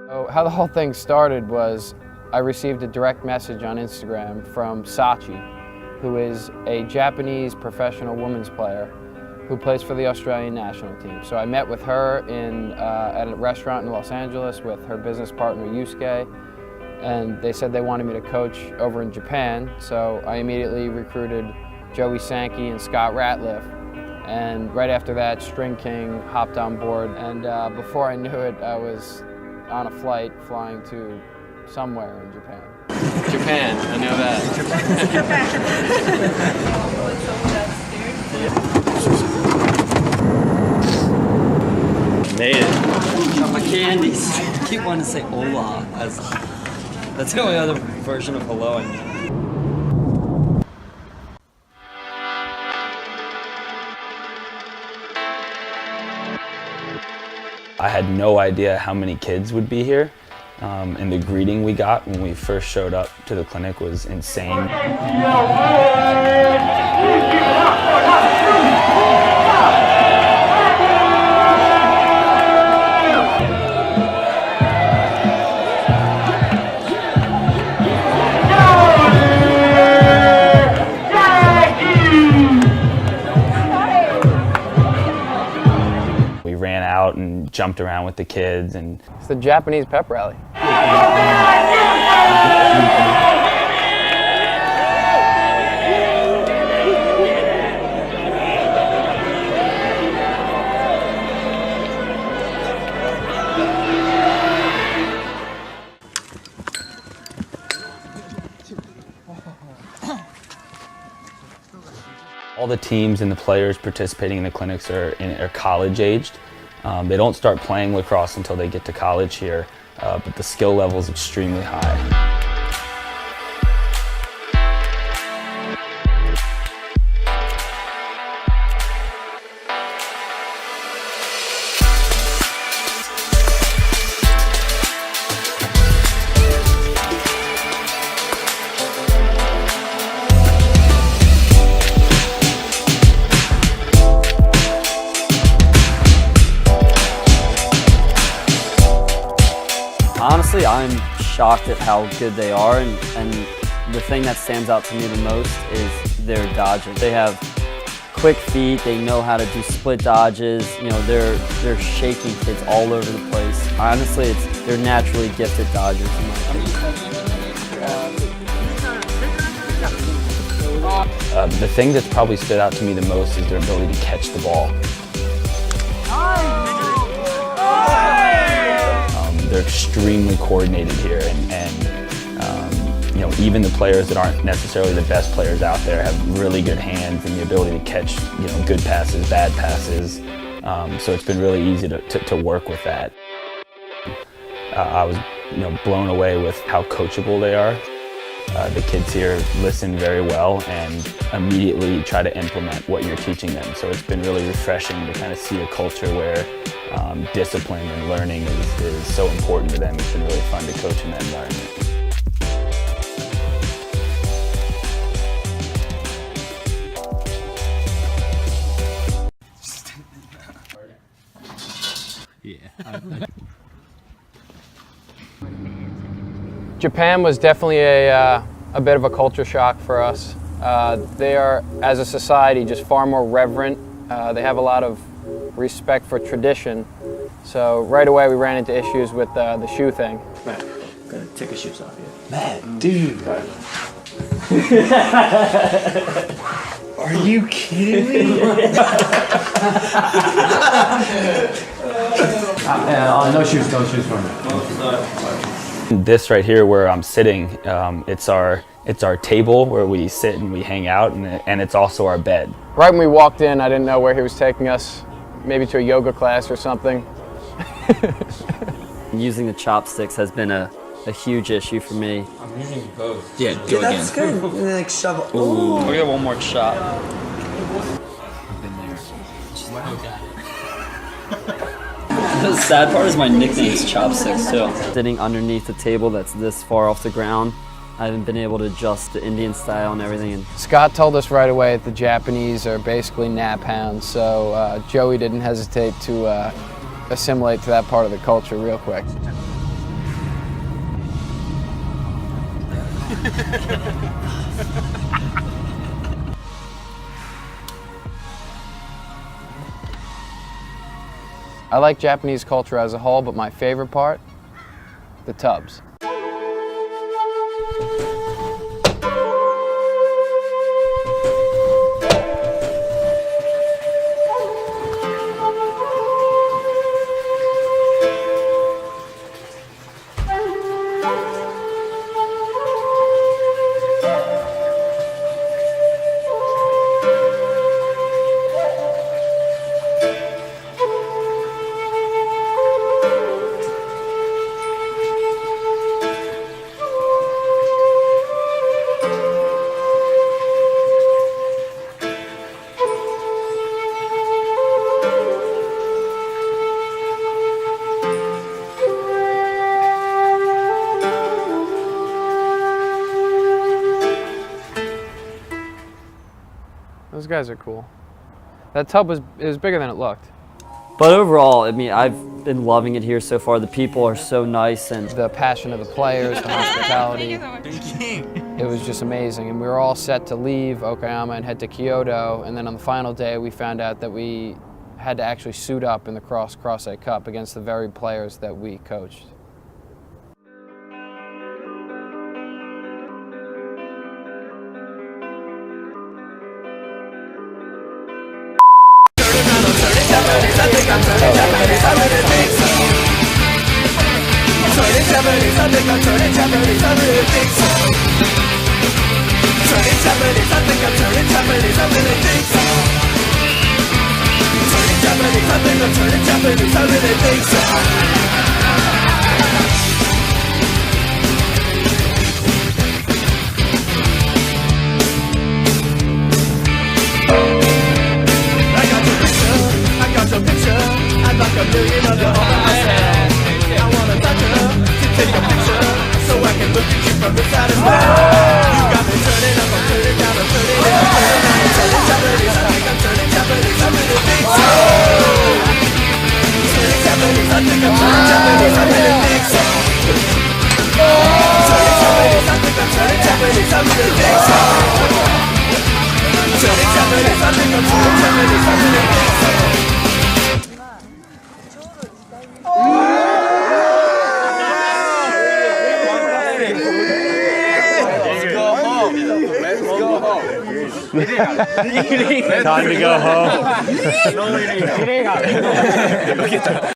So how the whole thing started was I received a direct message on Instagram from Sachi, who is a Japanese professional women's player who plays for the Australian national team. So I met with her at a restaurant in Los Angeles with her business partner Yusuke, and they said they wanted me to coach over in Japan. So I immediately recruited Joey Sankey and Scott Ratliff. And right after that, String King hopped on board, and before I knew it, I was on a flight flying to somewhere in Japan. Japan, I know that. Made it. Got my candies. I keep wanting to say hola. That's the only other version of hello I know. I had no idea how many kids would be here, and the greeting we got when we first showed up to the clinic was insane. We ran out and jumped around with the kids, and It's the Japanese pep rally. all the teams and the players participating in the clinics are college aged. They don't start playing lacrosse until they get to college here, but the skill level is extremely high. Honestly, I'm shocked at how good they are, and the thing that stands out to me the most is their dodging. They have quick feet, they know how to do split dodges, you know, they're shaking kids all over the place. Honestly, they're naturally gifted dodgers in my opinion. The thing that's probably stood out to me the most is their ability to catch the ball. They're extremely coordinated here, and you know, even the players that aren't necessarily the best players out there have really good hands and the ability to catch, you know, good passes, bad passes. So it's been really easy to work with that. I was, you know, blown away with how coachable they are. The kids here listen very well and immediately try to implement what you're teaching them. So it's been really refreshing to kind of see a culture where discipline and learning is so important to them. It's been really fun to coach in that environment. Japan was definitely a bit of a culture shock for us. They are, as a society, just far more reverent. They have a lot of respect for tradition. So right away we ran into issues with the shoe thing. Matt, gotta take your shoes off here. Matt, dude. Are you kidding me? No shoes for me. This right here where I'm sitting, it's our table where we sit and we hang out, and it's also our bed. Right when we walked in, I didn't know where he was taking us, maybe to a yoga class or something. Using the chopsticks has been a huge issue for me. I'm using both. Yeah, go again. That's good. And then like shove it. Ooh. We'll get one more shot. I've been there. Just look at it. The sad part is my nickname is Chopsticks too. Sitting underneath a table that's this far off the ground, I haven't been able to adjust the Indian style and everything. And Scott told us right away that the Japanese are basically nap hounds, so Joey didn't hesitate to assimilate to that part of the culture real quick. I like Japanese culture as a whole, but my favorite part, the tubs. Those guys are cool. That tub was bigger than it looked. But overall, I mean, I've been loving it here so far. The people are so nice, and The passion of the players, the hospitality. It was just amazing. And we were all set to leave Okayama and head to Kyoto. And then on the final day, we found out that we had to actually suit up in the CrossCrossEcup against the very players that we coached. Time to go home.